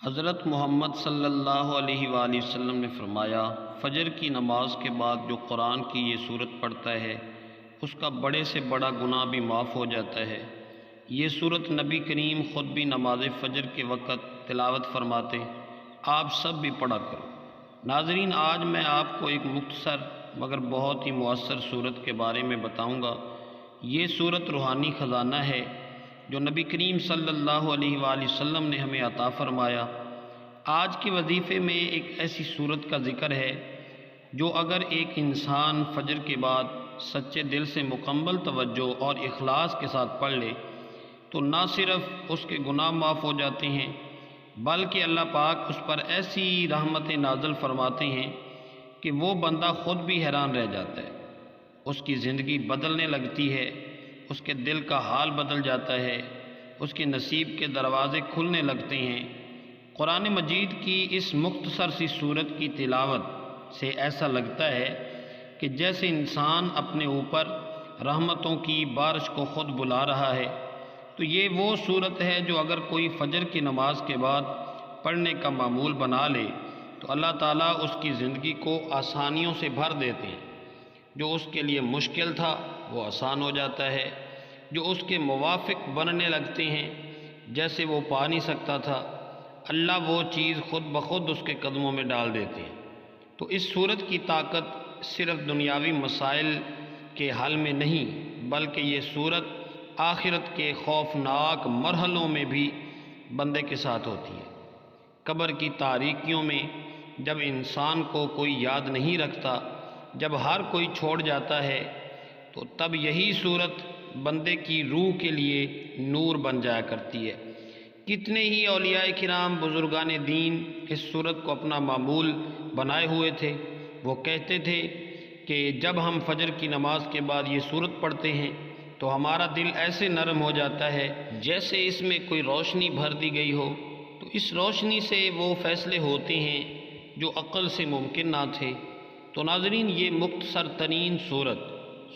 حضرت محمد صلی اللہ علیہ وآلہ وسلم نے فرمایا، فجر کی نماز کے بعد جو قرآن کی یہ صورت پڑھتا ہے اس کا بڑے سے بڑا گناہ بھی معاف ہو جاتا ہے۔ یہ صورت نبی کریم خود بھی نماز فجر کے وقت تلاوت فرماتے، آپ سب بھی پڑھا کرو۔ ناظرین، آج میں آپ کو ایک مختصر مگر بہت ہی مؤثر صورت کے بارے میں بتاؤں گا۔ یہ صورت روحانی خزانہ ہے جو نبی کریم صلی اللہ علیہ وآلہ وسلم نے ہمیں عطا فرمایا۔ آج کے وظیفے میں ایک ایسی صورت کا ذکر ہے جو اگر ایک انسان فجر کے بعد سچے دل سے مکمل توجہ اور اخلاص کے ساتھ پڑھ لے تو نہ صرف اس کے گناہ معاف ہو جاتے ہیں بلکہ اللہ پاک اس پر ایسی رحمتیں نازل فرماتے ہیں کہ وہ بندہ خود بھی حیران رہ جاتا ہے۔ اس کی زندگی بدلنے لگتی ہے، اس کے دل کا حال بدل جاتا ہے، اس کے نصیب کے دروازے کھلنے لگتے ہیں۔ قرآن مجید کی اس مختصر سی صورت کی تلاوت سے ایسا لگتا ہے کہ جیسے انسان اپنے اوپر رحمتوں کی بارش کو خود بلا رہا ہے۔ تو یہ وہ صورت ہے جو اگر کوئی فجر کی نماز کے بعد پڑھنے کا معمول بنا لے تو اللہ تعالیٰ اس کی زندگی کو آسانیوں سے بھر دیتے ہیں۔ جو اس کے لیے مشکل تھا وہ آسان ہو جاتا ہے، جو اس کے موافق بننے لگتے ہیں جیسے وہ پا نہیں سکتا تھا، اللہ وہ چیز خود بخود اس کے قدموں میں ڈال دیتے ہیں۔ تو اس صورت کی طاقت صرف دنیاوی مسائل کے حل میں نہیں بلکہ یہ صورت آخرت کے خوفناک مرحلوں میں بھی بندے کے ساتھ ہوتی ہے۔ قبر کی تاریکیوں میں جب انسان کو کوئی یاد نہیں رکھتا، جب ہر کوئی چھوڑ جاتا ہے تو تب یہی صورت بندے کی روح کے لیے نور بن جایا کرتی ہے۔ کتنے ہی اولیاء کرام بزرگان دین اس صورت کو اپنا معمول بنائے ہوئے تھے۔ وہ کہتے تھے کہ جب ہم فجر کی نماز کے بعد یہ صورت پڑھتے ہیں تو ہمارا دل ایسے نرم ہو جاتا ہے جیسے اس میں کوئی روشنی بھر دی گئی ہو۔ تو اس روشنی سے وہ فیصلے ہوتے ہیں جو عقل سے ممکن نہ تھے۔ تو ناظرین، یہ مختصر ترین صورت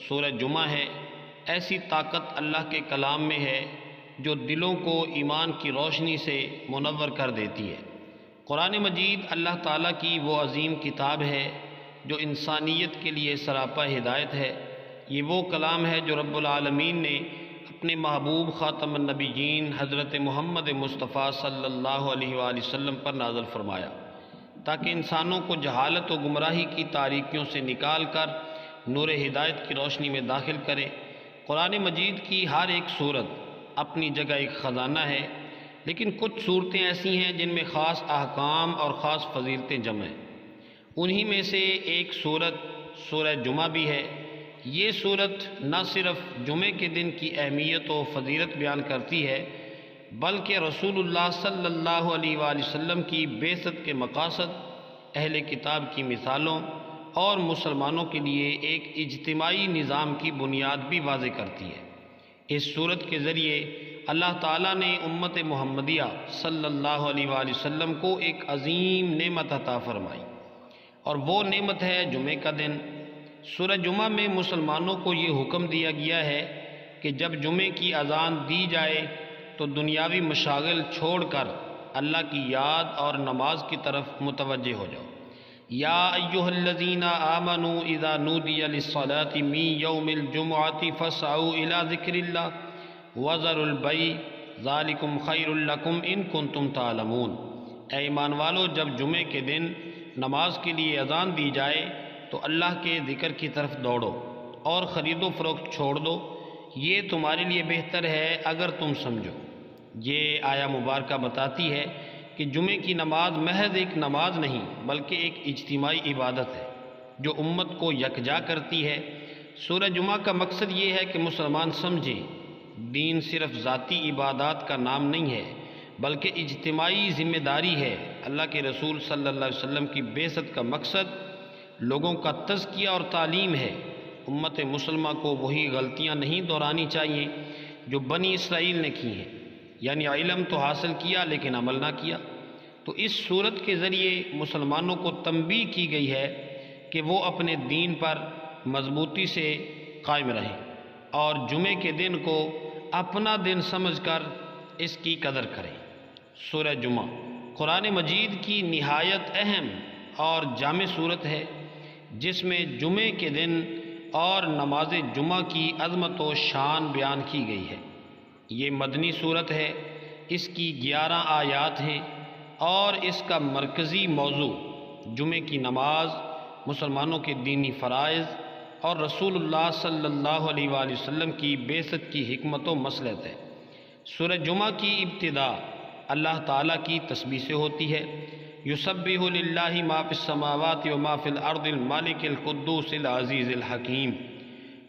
سورہ جمعہ ہے۔ ایسی طاقت اللہ کے کلام میں ہے جو دلوں کو ایمان کی روشنی سے منور کر دیتی ہے۔ قرآن مجید اللہ تعالیٰ کی وہ عظیم کتاب ہے جو انسانیت کے لیے سراپا ہدایت ہے۔ یہ وہ کلام ہے جو رب العالمین نے اپنے محبوب خاتم النبیین حضرت محمد مصطفیٰ صلی اللہ علیہ وآلہ وسلم پر نازل فرمایا تاکہ انسانوں کو جہالت و گمراہی کی تاریکیوں سے نکال کر نور ہدایت کی روشنی میں داخل کرے۔ قرآن مجید کی ہر ایک صورت اپنی جگہ ایک خزانہ ہے، لیکن کچھ صورتیں ایسی ہیں جن میں خاص احکام اور خاص فضیلتیں جمع ہیں۔ انہی میں سے ایک صورت سورہ جمعہ بھی ہے۔ یہ صورت نہ صرف جمعے کے دن کی اہمیت و فضیلت بیان کرتی ہے بلکہ رسول اللہ صلی اللہ علیہ وآلہ وسلم کی بعثت کے مقاصد، اہل کتاب کی مثالوں اور مسلمانوں کے لیے ایک اجتماعی نظام کی بنیاد بھی واضح کرتی ہے۔ اس صورت کے ذریعے اللہ تعالیٰ نے امت محمدیہ صلی اللہ علیہ وآلہ وسلم کو ایک عظیم نعمت عطا فرمائی، اور وہ نعمت ہے جمعے کا دن۔ سورہ جمعہ میں مسلمانوں کو یہ حکم دیا گیا ہے کہ جب جمعے کی اذان دی جائے تو دنیاوی مشاغل چھوڑ کر اللہ کی یاد اور نماز کی طرف متوجہ ہو جاؤ۔ یا ایھا الذین آمنوا اذا نودی للصلاۃ من یوم الجمعۃ فاسعوا الی ذکر اللہ وذروا البیع ذالکم خیر لکم ان کنتم تعلمون۔ اے ایمان والو، جب جمعے کے دن نماز کے لیے اذان دی جائے تو اللہ کے ذکر کی طرف دوڑو اور خرید و فروخت چھوڑ دو، یہ تمہارے لیے بہتر ہے اگر تم سمجھو۔ یہ آیہ مبارکہ بتاتی ہے کہ جمعے کی نماز محض ایک نماز نہیں بلکہ ایک اجتماعی عبادت ہے جو امت کو یکجا کرتی ہے۔ سورہ جمعہ کا مقصد یہ ہے کہ مسلمان سمجھیں دین صرف ذاتی عبادات کا نام نہیں ہے بلکہ اجتماعی ذمہ داری ہے۔ اللہ کے رسول صلی اللہ علیہ وسلم کی بعثت کا مقصد لوگوں کا تزکیہ اور تعلیم ہے۔ امت مسلمہ کو وہی غلطیاں نہیں دہرانی چاہیے جو بنی اسرائیل نے کی ہیں، یعنی علم تو حاصل کیا لیکن عمل نہ کیا۔ تو اس صورت کے ذریعے مسلمانوں کو تنبیہ کی گئی ہے کہ وہ اپنے دین پر مضبوطی سے قائم رہیں اور جمعے کے دن کو اپنا دن سمجھ کر اس کی قدر کریں۔ سورہ جمعہ قرآن مجید کی نہایت اہم اور جامع صورت ہے، جس میں جمعے کے دن اور نماز جمعہ کی عظمت و شان بیان کی گئی ہے۔ یہ مدنی صورت ہے، اس کی 11 آیات ہیں، اور اس کا مرکزی موضوع جمعے کی نماز، مسلمانوں کے دینی فرائض اور رسول اللہ صلی اللہ علیہ وآلہ وسلم کی بعثت کی حکمت و مصلحت ہے۔ سورہ جمعہ کی ابتدا اللہ تعالیٰ کی تسبیح سے ہوتی ہے۔ یسبح للہ ما فی السماوات و ما فی الارض المالک القدوس العزیز الحکیم۔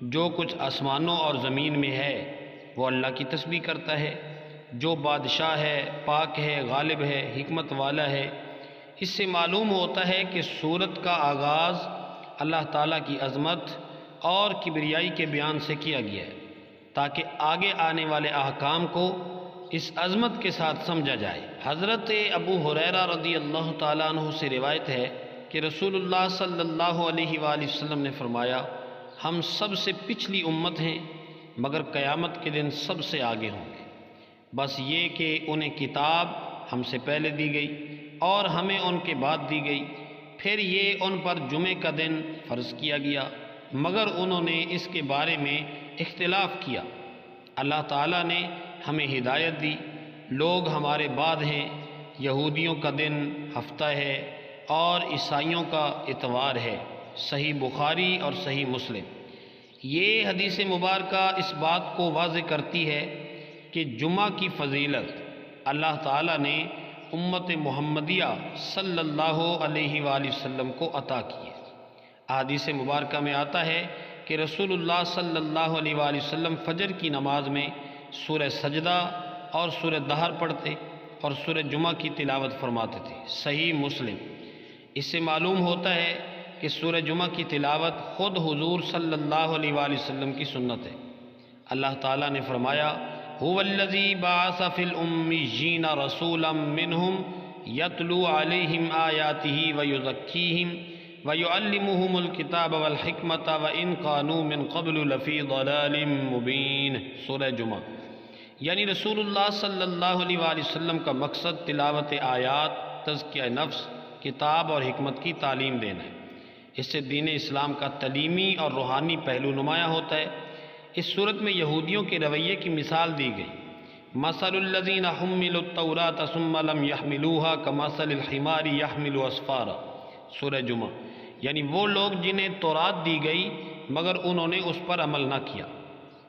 جو کچھ آسمانوں اور زمین میں ہے وہ اللہ کی تسبیح کرتا ہے، جو بادشاہ ہے، پاک ہے، غالب ہے، حکمت والا ہے۔ اس سے معلوم ہوتا ہے کہ سورت کا آغاز اللہ تعالیٰ کی عظمت اور کبریائی کے بیان سے کیا گیا ہے، تاکہ آگے آنے والے احکام کو اس عظمت کے ساتھ سمجھا جائے۔ حضرت ابو ہریرہ رضی اللہ تعالیٰ عنہ سے روایت ہے کہ رسول اللہ صلی اللہ علیہ وآلہ وسلم نے فرمایا، ہم سب سے پچھلی امت ہیں مگر قیامت کے دن سب سے آگے ہوں گے، بس یہ کہ انہیں کتاب ہم سے پہلے دی گئی اور ہمیں ان کے بعد دی گئی، پھر یہ ان پر جمعے کا دن فرض کیا گیا، مگر انہوں نے اس کے بارے میں اختلاف کیا۔ اللہ تعالیٰ نے ہمیں ہدایت دی، لوگ ہمارے بعد ہیں، یہودیوں کا دن ہفتہ ہے اور عیسائیوں کا اتوار ہے۔ صحیح بخاری اور صحیح مسلم۔ یہ حدیث مبارکہ اس بات کو واضح کرتی ہے کہ جمعہ کی فضیلت اللہ تعالیٰ نے امت محمدیہ صلی اللہ علیہ وآلہ وسلم کو عطا کی ہے۔ احادیث مبارکہ میں آتا ہے کہ رسول اللہ صلی اللہ علیہ وآلہ وسلم فجر کی نماز میں سورہ سجدہ اور سورہ دہر پڑھتے اور سورہ جمعہ کی تلاوت فرماتے تھے۔ صحیح مسلم۔ اس سے معلوم ہوتا ہے کہ سورہ جمعہ کی تلاوت خود حضور صلی اللہ علیہ وآلہ وسلم کی سنت ہے۔ اللہ تعالیٰ نے فرمایا، هو الذی بعث فی الامیین رسولا منہم یتلو علیہم آیاتہ ویزکیہم ویعلمہم الکتاب والحکمت وان کانوا من قبل لفی ضلال مبین۔ سورہ جمعہ۔ یعنی رسول اللہ صلی اللہ علیہ وآلہ وسلم کا مقصد تلاوت آیات، تزکیہ نفس، کتاب اور حکمت کی تعلیم دینا ہے۔ اس سے دین اسلام کا تعلیمی اور روحانی پہلو نمایاں ہوتا ہے۔ اس صورت میں یہودیوں کے رویے کی مثال دی گئی۔ مثل الذین حملوا التوراۃ ثم لم يحملوها كمثل الحمار يحمل اسفارا۔ سورہ جمعہ۔ یعنی وہ لوگ جنہیں تورات دی گئی مگر انہوں نے اس پر عمل نہ کیا،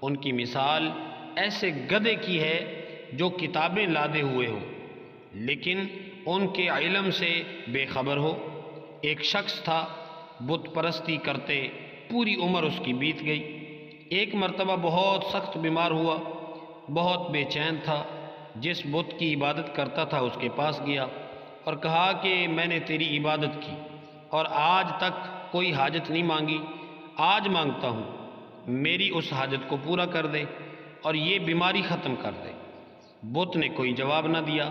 ان کی مثال ایسے گدھے کی ہے جو کتابیں لادے ہوئے ہو لیکن ان کے علم سے بے خبر ہو۔ ایک شخص تھا، بت پرستی کرتے پوری عمر اس کی بیت گئی۔ ایک مرتبہ بہت سخت بیمار ہوا، بہت بے چین تھا۔ جس بت کی عبادت کرتا تھا اس کے پاس گیا اور کہا کہ میں نے تیری عبادت کی اور آج تک کوئی حاجت نہیں مانگی، آج مانگتا ہوں میری اس حاجت کو پورا کر دے اور یہ بیماری ختم کر دے۔ بت نے کوئی جواب نہ دیا۔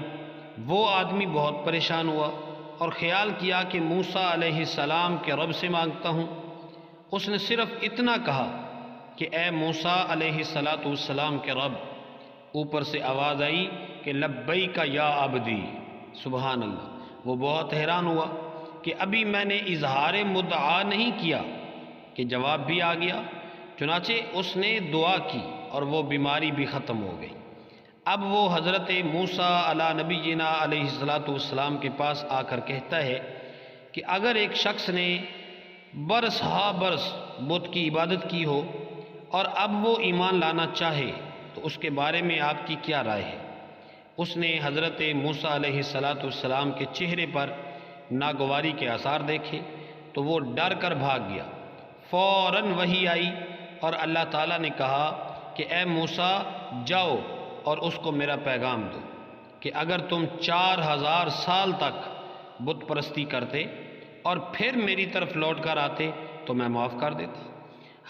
وہ آدمی بہت پریشان ہوا اور خیال کیا کہ موسیٰ علیہ السلام کے رب سے مانگتا ہوں۔ اس نے صرف اتنا کہا کہ اے موسیٰ علیہ السلام کے رب۔ اوپر سے آواز آئی کہ لبیک یا عبدی۔ سبحان اللہ۔ وہ بہت حیران ہوا کہ ابھی میں نے اظہار مدعا نہیں کیا کہ جواب بھی آ گیا۔ چنانچہ اس نے دعا کی اور وہ بیماری بھی ختم ہو گئی۔ اب وہ حضرت موسیٰ علی نبینا علیہ السلام کے پاس آ کر کہتا ہے کہ اگر ایک شخص نے برس ہا برس بت کی عبادت کی ہو اور اب وہ ایمان لانا چاہے تو اس کے بارے میں آپ کی کیا رائے ہے؟ اس نے حضرت موسیٰ علیہ السلام کے چہرے پر ناگواری کے آثار دیکھے تو وہ ڈر کر بھاگ گیا۔ فوراً وحی آئی اور اللہ تعالیٰ نے کہا کہ اے موسیٰ جاؤ اور اس کو میرا پیغام دو کہ اگر تم 4000 سال تک بت پرستی کرتے اور پھر میری طرف لوٹ کر آتے تو میں معاف کر دیتا۔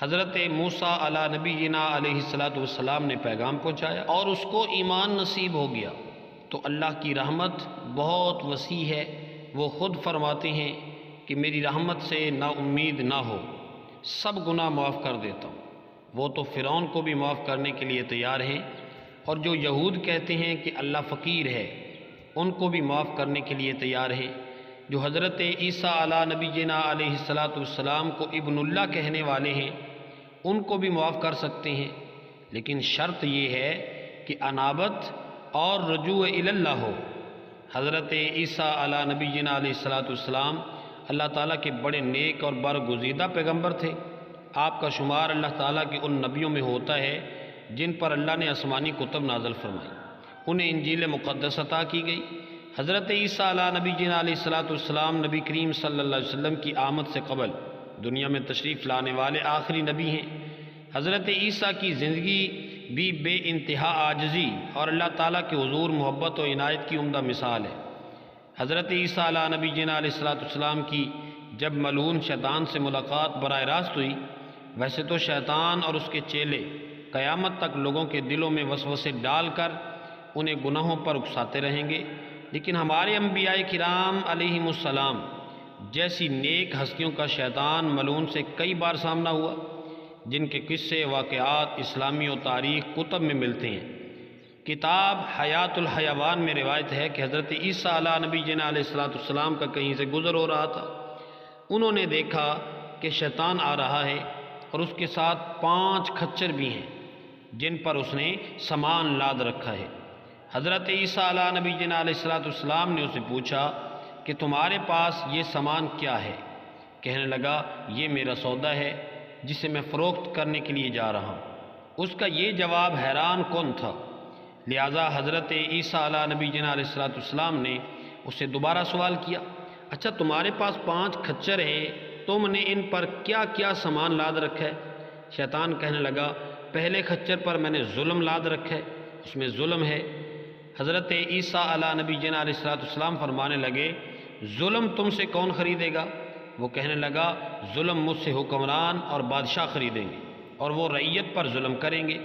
حضرت موسیٰ علی نبینا علیہ السلام نے پیغام پہنچایا اور اس کو ایمان نصیب ہو گیا۔ تو اللہ کی رحمت بہت وسیع ہے۔ وہ خود فرماتے ہیں کہ میری رحمت سے نا امید نہ ہو، سب گناہ معاف کر دیتا ہوں۔ وہ تو فرعون کو بھی معاف کرنے کے لیے تیار ہیں، اور جو یہود کہتے ہیں کہ اللہ فقیر ہے ان کو بھی معاف کرنے کے لیے تیار ہے۔ جو حضرت عیسیٰ علیٰ نبی جنا علیہ السلام کو ابن اللہ کہنے والے ہیں ان کو بھی معاف کر سکتے ہیں، لیکن شرط یہ ہے کہ انابت اور رجوع الی اللہ ہو۔ حضرت عیسیٰ علیٰ نبی جنا علیہ السلام اللہ تعالیٰ کے بڑے نیک اور برگزیدہ پیغمبر تھے۔ آپ کا شمار اللہ تعالیٰ کے ان نبیوں میں ہوتا ہے جن پر اللہ نے آسمانی کتب نازل فرمائی، انہیں انجیل مقدس عطا کی گئی۔ حضرت عیسیٰ علیہ نبی جنا علیہ السلام نبی کریم صلی اللہ علیہ وسلم کی آمد سے قبل دنیا میں تشریف لانے والے آخری نبی ہیں۔ حضرت عیسیٰ کی زندگی بھی بے انتہا عاجزی اور اللہ تعالیٰ کے حضور محبت و عنایت کی عمدہ مثال ہے۔ حضرت عیسیٰ علیہ نبی جنا علیہ السلام کی جب ملعون شیطان سے ملاقات براہ راست ہوئی، ویسے تو شیطان اور اس کے چیلے قیامت تک لوگوں کے دلوں میں وسوسے ڈال کر انہیں گناہوں پر اکساتے رہیں گے، لیکن ہمارے انبیاء کرام علیہم السلام جیسی نیک ہستیوں کا شیطان ملعون سے کئی بار سامنا ہوا، جن کے قصے واقعات اسلامی و تاریخ کتب میں ملتے ہیں۔ کتاب حیات الحیوان میں روایت ہے کہ حضرت عیسیٰ علیہ نبی جنا علیہ السلام کا کہیں سے گزر ہو رہا تھا، انہوں نے دیکھا کہ شیطان آ رہا ہے اور اس کے ساتھ 5 کھچر بھی ہیں جن پر اس نے سامان لاد رکھا ہے۔ حضرت عیسیٰ علیہ نبی جنا علیہ السلام نے اسے پوچھا کہ تمہارے پاس یہ سامان کیا ہے؟ کہنے لگا یہ میرا سودا ہے جسے میں فروخت کرنے کے لیے جا رہا ہوں۔ اس کا یہ جواب حیران کن تھا، لہٰذا حضرت عیسیٰ علیہ نبی جنا علیہ السلام نے اسے دوبارہ سوال کیا، اچھا تمہارے پاس 5 کھچر ہیں، تم نے ان پر کیا کیا سامان لاد رکھا ہے؟ شیطان کہنے لگا پہلے کھچر پر میں نے ظلم لاد رکھا ہے، اس میں ظلم ہے۔ حضرت عیسیٰ علیہ نبی جنا علیہ السلام فرمانے لگے ظلم تم سے کون خریدے گا؟ وہ کہنے لگا ظلم مجھ سے حکمران اور بادشاہ خریدیں گے اور وہ رعیت پر ظلم کریں گے۔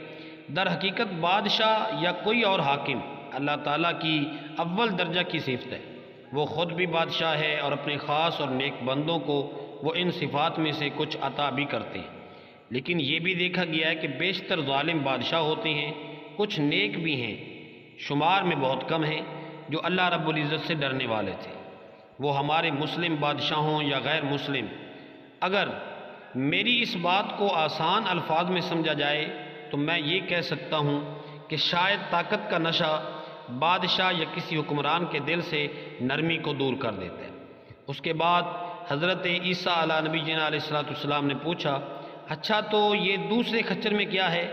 در حقیقت بادشاہ یا کوئی اور حاکم اللہ تعالیٰ کی اول درجہ کی صفت ہے، وہ خود بھی بادشاہ ہے اور اپنے خاص اور نیک بندوں کو وہ ان صفات میں سے کچھ عطا بھی کرتے ہیں، لیکن یہ بھی دیکھا گیا ہے کہ بیشتر ظالم بادشاہ ہوتے ہیں، کچھ نیک بھی ہیں، شمار میں بہت کم ہیں جو اللہ رب العزت سے ڈرنے والے تھے۔ وہ ہمارے مسلم بادشاہ ہوں یا غیر مسلم، اگر میری اس بات کو آسان الفاظ میں سمجھا جائے تو میں یہ کہہ سکتا ہوں کہ شاید طاقت کا نشہ بادشاہ یا کسی حکمران کے دل سے نرمی کو دور کر دیتا ہے۔ اس کے بعد حضرت عیسیٰ علیہ نبی جنا علیہ السلام نے پوچھا اچھا تو یہ دوسرے کھچر میں کیا ہے؟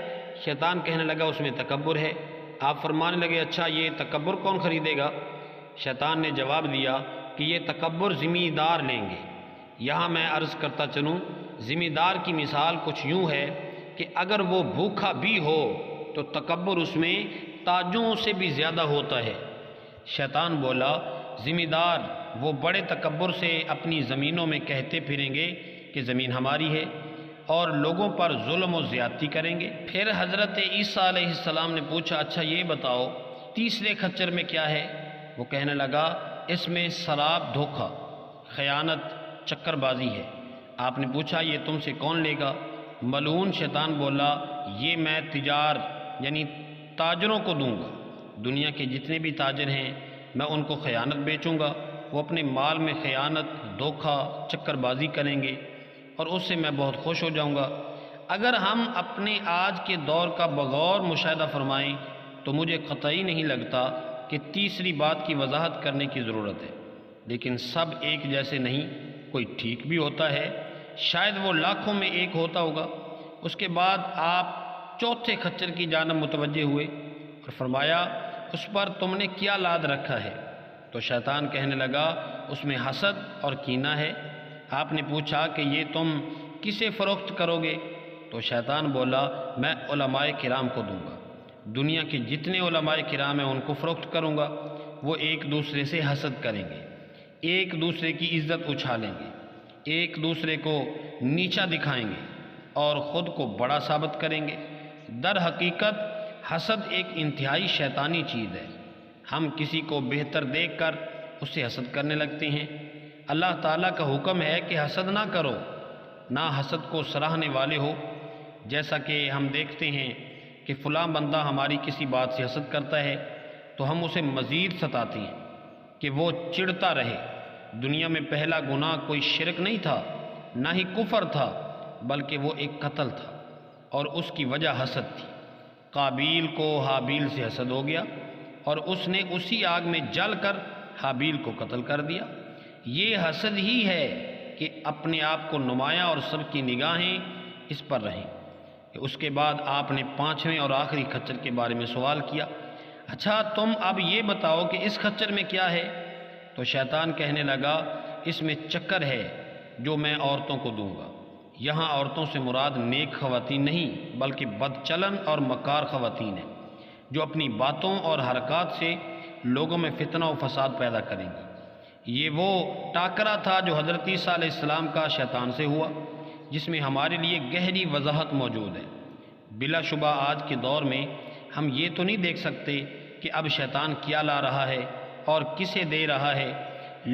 شیطان کہنے لگا اس میں تکبر ہے۔ آپ فرمانے لگے اچھا یہ تکبر کون خریدے گا؟ شیطان نے جواب دیا کہ یہ تکبر ذمہ دار لیں گے۔ یہاں میں عرض کرتا چلوں، ذمہ دار کی مثال کچھ یوں ہے کہ اگر وہ بھوکا بھی ہو تو تکبر اس میں تاجوں سے بھی زیادہ ہوتا ہے۔ شیطان بولا ذمہ دار وہ بڑے تکبر سے اپنی زمینوں میں کہتے پھریں گے کہ زمین ہماری ہے اور لوگوں پر ظلم و زیادتی کریں گے۔ پھر حضرت عیسیٰ علیہ السلام نے پوچھا اچھا یہ بتاؤ تیسرے کھچر میں کیا ہے؟ وہ کہنے لگا اس میں شراب، دھوکہ، خیانت، چکر بازی ہے۔ آپ نے پوچھا یہ تم سے کون لے گا؟ ملعون شیطان بولا یہ میں تجار یعنی تاجروں کو دوں گا، دنیا کے جتنے بھی تاجر ہیں میں ان کو خیانت بیچوں گا، وہ اپنے مال میں خیانت، دھوکہ، چکر بازی کریں گے اور اس سے میں بہت خوش ہو جاؤں گا۔ اگر ہم اپنے آج کے دور کا بغور مشاہدہ فرمائیں تو مجھے قطعی نہیں لگتا کہ تیسری بات کی وضاحت کرنے کی ضرورت ہے، لیکن سب ایک جیسے نہیں، کوئی ٹھیک بھی ہوتا ہے، شاید وہ لاکھوں میں ایک ہوتا ہوگا۔ اس کے بعد آپ چوتھے کھچر کی جانب متوجہ ہوئے اور فرمایا اس پر تم نے کیا لاد رکھا ہے؟ تو شیطان کہنے لگا اس میں حسد اور کینہ ہے۔ آپ نے پوچھا کہ یہ تم کسے فروخت کرو گے؟ تو شیطان بولا میں علماء کرام کو دوں گا، دنیا کے جتنے علماء کرام ہیں ان کو فروخت کروں گا۔ وہ ایک دوسرے سے حسد کریں گے، ایک دوسرے کی عزت اچھالیں گے، ایک دوسرے کو نیچا دکھائیں گے اور خود کو بڑا ثابت کریں گے۔ در حقیقت حسد ایک انتہائی شیطانی چیز ہے۔ ہم کسی کو بہتر دیکھ کر اس سے حسد کرنے لگتے ہیں۔ اللہ تعالیٰ کا حکم ہے کہ حسد نہ کرو، نہ حسد کو سراہنے والے ہو۔ جیسا کہ ہم دیکھتے ہیں کہ فلاں بندہ ہماری کسی بات سے حسد کرتا ہے تو ہم اسے مزید ستاتے ہیں، کہ وہ چڑھتا رہے۔ دنیا میں پہلا گناہ کوئی شرک نہیں تھا، نہ ہی کفر تھا، بلکہ وہ ایک قتل تھا، اور اس کی وجہ حسد تھی۔ قابیل کو حابیل سے حسد ہو گیا اور اس نے اسی آگ میں جل کر حابیل کو قتل کر دیا۔ یہ حسد ہی ہے کہ اپنے آپ کو نمایاں اور سب کی نگاہیں اس پر رہیں۔ اس کے بعد آپ نے پانچویں اور آخری خچر کے بارے میں سوال کیا، اچھا تم اب یہ بتاؤ کہ اس خچر میں کیا ہے؟ تو شیطان کہنے لگا، اس میں چکر ہے جو میں عورتوں کو دوں گا۔ یہاں عورتوں سے مراد نیک خواتین نہیں بلکہ بد چلن اور مکار خواتین ہیں، جو اپنی باتوں اور حرکات سے لوگوں میں فتنہ و فساد پیدا کریں گی۔ یہ وہ ٹاکرا تھا جو حضرت عیسیٰ علیہ السلام کا شیطان سے ہوا، جس میں ہمارے لیے گہری وضاحت موجود ہے۔ بلا شبہ آج کے دور میں ہم یہ تو نہیں دیکھ سکتے کہ اب شیطان کیا لا رہا ہے اور کسے دے رہا ہے،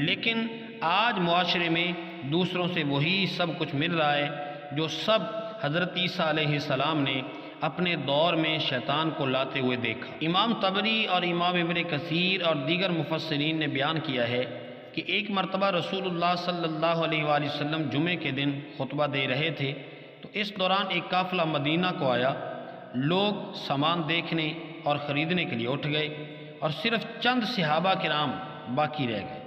لیکن آج معاشرے میں دوسروں سے وہی سب کچھ مل رہا ہے جو سب حضرت عیسیٰ علیہ السلام نے اپنے دور میں شیطان کو لاتے ہوئے دیکھا۔ امام طبری اور امام ابن کثیر اور دیگر مفسرین نے بیان کیا ہے کہ ایک مرتبہ رسول اللہ صلی اللہ علیہ وآلہ وسلم جمعے کے دن خطبہ دے رہے تھے، تو اس دوران ایک قافلہ مدینہ کو آیا۔ لوگ سامان دیکھنے اور خریدنے کے لیے اٹھ گئے اور صرف چند صحابہ کرام باقی رہ گئے۔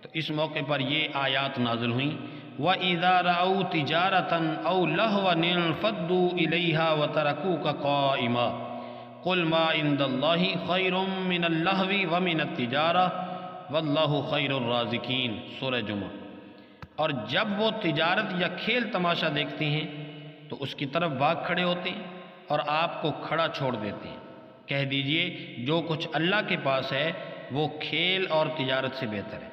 تو اس موقع پر یہ آیات نازل ہوئیں، وَإِذَا رَأَوْا تِجَارَةً أَوْ لَهْوًا انفَضُّوا إِلَيْهَا وَتَرَكُوكَ قَائِمًا قُلْ مَا عِندَ اللَّهِ خَيْرٌ مِّنَ اللَّهْوِ وَمِنَ التِّجَارَةِ وَاللَّهُ خَيْرُ الرَّازِقِينَ سورہ جمعہ۔ اور جب وہ تجارت یا کھیل تماشا دیکھتے ہیں تو اس کی طرف بھاگ کھڑے ہوتے ہیں اور آپ کو کھڑا چھوڑ دیتے ہیں۔ کہہ دیجئے جو کچھ اللہ کے پاس ہے وہ کھیل اور تجارت سے بہتر ہے،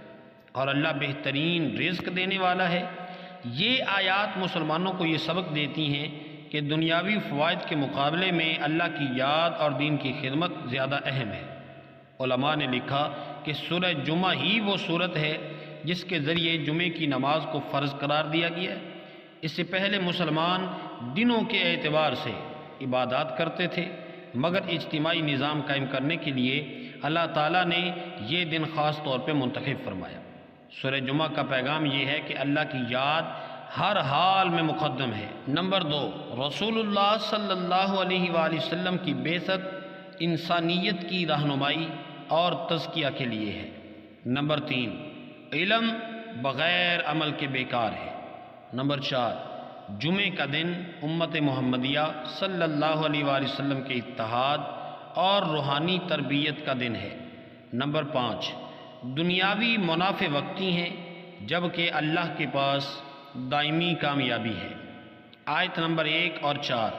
اور اللہ بہترین رزق دینے والا ہے۔ یہ آیات مسلمانوں کو یہ سبق دیتی ہیں کہ دنیاوی فوائد کے مقابلے میں اللہ کی یاد اور دین کی خدمت زیادہ اہم ہے۔ علماء نے لکھا کہ سورہ جمعہ ہی وہ صورت ہے جس کے ذریعے جمعے کی نماز کو فرض قرار دیا گیا ہے۔ اس سے پہلے مسلمان دنوں کے اعتبار سے عبادات کرتے تھے، مگر اجتماعی نظام قائم کرنے کے لیے اللہ تعالیٰ نے یہ دن خاص طور پہ منتخب فرمایا۔ سورہ جمعہ کا پیغام یہ ہے کہ اللہ کی یاد ہر حال میں مقدم ہے۔ نمبر 2، رسول اللہ صلی اللہ علیہ وآلہ وسلم کی بعثت انسانیت کی رہنمائی اور تزکیہ کے لیے ہے۔ نمبر 3، علم بغیر عمل کے بیکار ہے۔ نمبر 4، جمعے کا دن امت محمدیہ صلی اللہ علیہ وآلہ وسلم کے اتحاد اور روحانی تربیت کا دن ہے۔ نمبر 5، دنیاوی منافع وقتی ہیں جبکہ اللہ کے پاس دائمی کامیابی ہے۔ آیت نمبر 1 اور 4،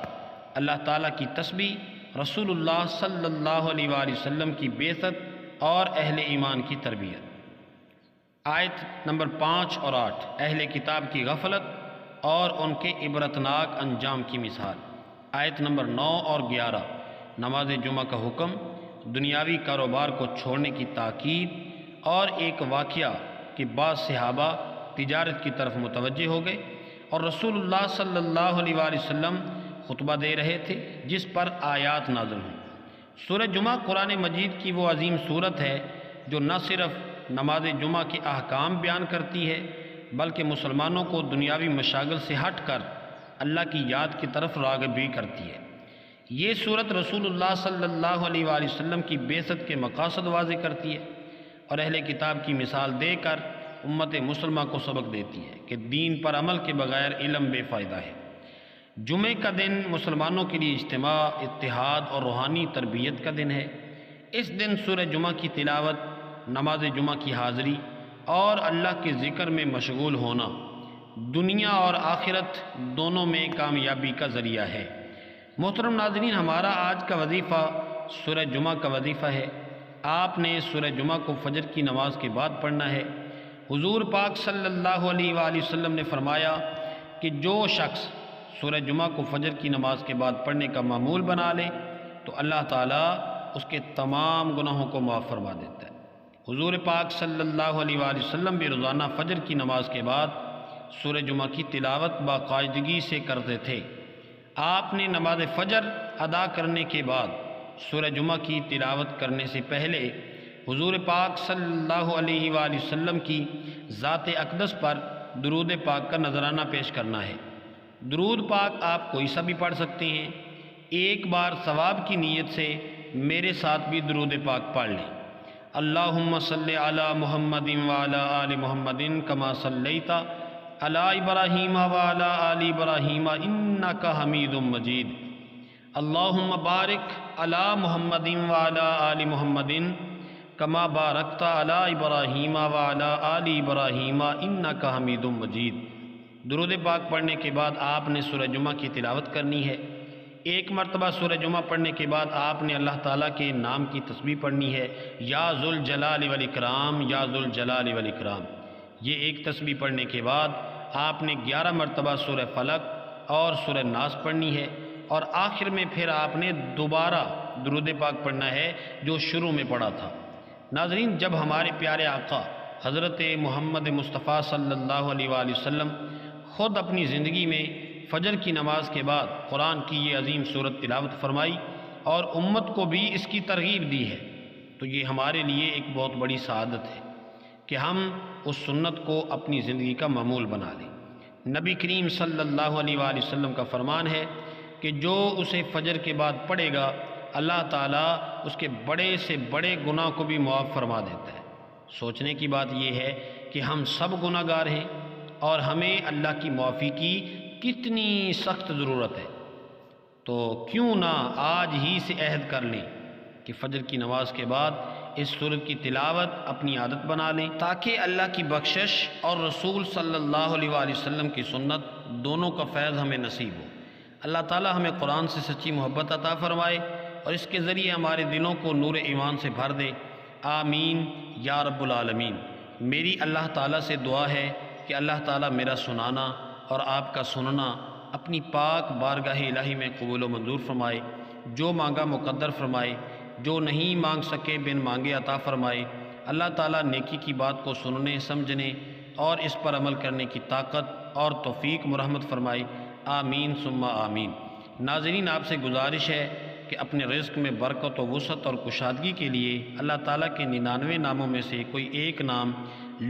اللہ تعالیٰ کی تسبیح، رسول اللہ صلی اللہ علیہ وآلہ وسلم کی بعثت اور اہل ایمان کی تربیت۔ آیت نمبر 5 اور 8، اہل کتاب کی غفلت اور ان کے عبرتناک انجام کی مثال۔ آیت نمبر 9 اور 11، نماز جمعہ کا حکم، دنیاوی کاروبار کو چھوڑنے کی تاکید، اور ایک واقعہ کہ بعض صحابہ تجارت کی طرف متوجہ ہو گئے اور رسول اللہ صلی اللہ علیہ وآلہ وسلم خطبہ دے رہے تھے جس پر آیات نازل ہوئیں۔ سورہ جمعہ قرآن مجید کی وہ عظیم سورت ہے جو نہ صرف نماز جمعہ کے احکام بیان کرتی ہے بلکہ مسلمانوں کو دنیاوی مشاغل سے ہٹ کر اللہ کی یاد کی طرف راغب بھی کرتی ہے۔ یہ سورت رسول اللہ صلی اللہ علیہ وآلہ وسلم کی بعثت کے مقاصد واضح کرتی ہے اور اہل کتاب کی مثال دے کر امت مسلمہ کو سبق دیتی ہے کہ دین پر عمل کے بغیر علم بے فائدہ ہے۔ جمعے کا دن مسلمانوں کے لیے اجتماع، اتحاد اور روحانی تربیت کا دن ہے۔ اس دن سورہ جمعہ کی تلاوت، نماز جمعہ کی حاضری اور اللہ کے ذکر میں مشغول ہونا دنیا اور آخرت دونوں میں کامیابی کا ذریعہ ہے۔ محترم ناظرین، ہمارا آج کا وظیفہ سورہ جمعہ کا وظیفہ ہے۔ آپ نے سورہ جمعہ کو فجر کی نماز کے بعد پڑھنا ہے۔ حضور پاک صلی اللہ علیہ وآلہ وسلم نے فرمایا کہ جو شخص سورہ جمعہ کو فجر کی نماز کے بعد پڑھنے کا معمول بنا لے تو اللہ تعالیٰ اس کے تمام گناہوں کو معاف فرما دیتا ہے۔ حضور پاک صلی اللہ علیہ وآلہ وسلم بھی روزانہ فجر کی نماز کے بعد سورہ جمعہ کی تلاوت باقاعدگی سے کرتے تھے۔ آپ نے نماز فجر ادا کرنے کے بعد سورہ جمعہ کی تلاوت کرنے سے پہلے حضور پاک صلی اللہ علیہ وآلہ وسلم کی ذات اقدس پر درود پاک کا نذرانہ پیش کرنا ہے۔ درود پاک آپ کوئی سا بھی پڑھ سکتے ہیں۔ ایک بار ثواب کی نیت سے میرے ساتھ بھی درود پاک پڑھ لیں۔ اللہم صلی علی محمد وعلی آل محمد کما صلیت علی ابراہیم وعلی آل ابراہیم انک حمید مجید۔ اللہم بارک علی محمد وعلی آل محمد کما بارکت علی ابراہیم وعلی آل ابراہیم انک حمید مجید۔ درود پاک پڑھنے کے بعد آپ نے سورہ جمعہ کی تلاوت کرنی ہے۔ ایک مرتبہ سورہ جمعہ پڑھنے کے بعد آپ نے اللہ تعالیٰ کے نام کی تسبیح پڑھنی ہے، یا ذوالجلال والاکرام، یا ذوالجلال والاکرام۔ یہ ایک تسبیح پڑھنے کے بعد آپ نے 11 مرتبہ سورہ فلق اور سورہ ناس پڑھنی ہے، اور آخر میں پھر آپ نے دوبارہ درود پاک پڑھنا ہے جو شروع میں پڑھا تھا۔ ناظرین، جب ہمارے پیارے آقا حضرت محمد مصطفیٰ صلی اللہ علیہ وآلہ وسلم خود اپنی زندگی میں فجر کی نماز کے بعد قرآن کی یہ عظیم سورت تلاوت فرمائی اور امت کو بھی اس کی ترغیب دی ہے، تو یہ ہمارے لیے ایک بہت بڑی سعادت ہے کہ ہم اس سنت کو اپنی زندگی کا معمول بنا لیں۔ نبی کریم صلی اللہ علیہ وآلہ وسلم کا فرمان ہے کہ جو اسے فجر کے بعد پڑھے گا اللہ تعالیٰ اس کے بڑے سے بڑے گناہ کو بھی معاف فرما دیتا ہے۔ سوچنے کی بات یہ ہے کہ ہم سب گناہ گار ہیں اور ہمیں اللہ کی معافی کی کتنی سخت ضرورت ہے، تو کیوں نہ آج ہی سے عہد کر لیں کہ فجر کی نماز کے بعد اس سورت کی تلاوت اپنی عادت بنا لیں، تاکہ اللہ کی بخشش اور رسول صلی اللہ علیہ وآلہ وسلم کی سنت دونوں کا فیض ہمیں نصیب ہو۔ اللہ تعالی ہمیں قرآن سے سچی محبت عطا فرمائے اور اس کے ذریعے ہمارے دلوں کو نور ایمان سے بھر دے، آمین یا رب العالمین۔ میری اللہ تعالیٰ سے دعا ہے کہ اللہ تعالیٰ میرا سنانا اور آپ کا سننا اپنی پاک بارگاہ الہی میں قبول و منظور فرمائے، جو مانگا مقدر فرمائے، جو نہیں مانگ سکے بن مانگے عطا فرمائے۔ اللہ تعالیٰ نیکی کی بات کو سننے، سمجھنے اور اس پر عمل کرنے کی طاقت اور توفیق مرحمت فرمائے، آمین ثم آمین۔ ناظرین، آپ سے گزارش ہے کہ اپنے رزق میں برکت و وسعت اور کشادگی کے لیے اللہ تعالیٰ کے 99 ناموں میں سے کوئی ایک نام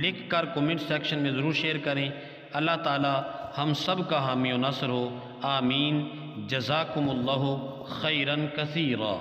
لکھ کر کومنٹ سیکشن میں ضرور شیئر کریں۔ اللہ تعالیٰ ہم سب کا حامی و ناصر ہو، آمین۔ جزاکم اللہ خیرا کثیرا۔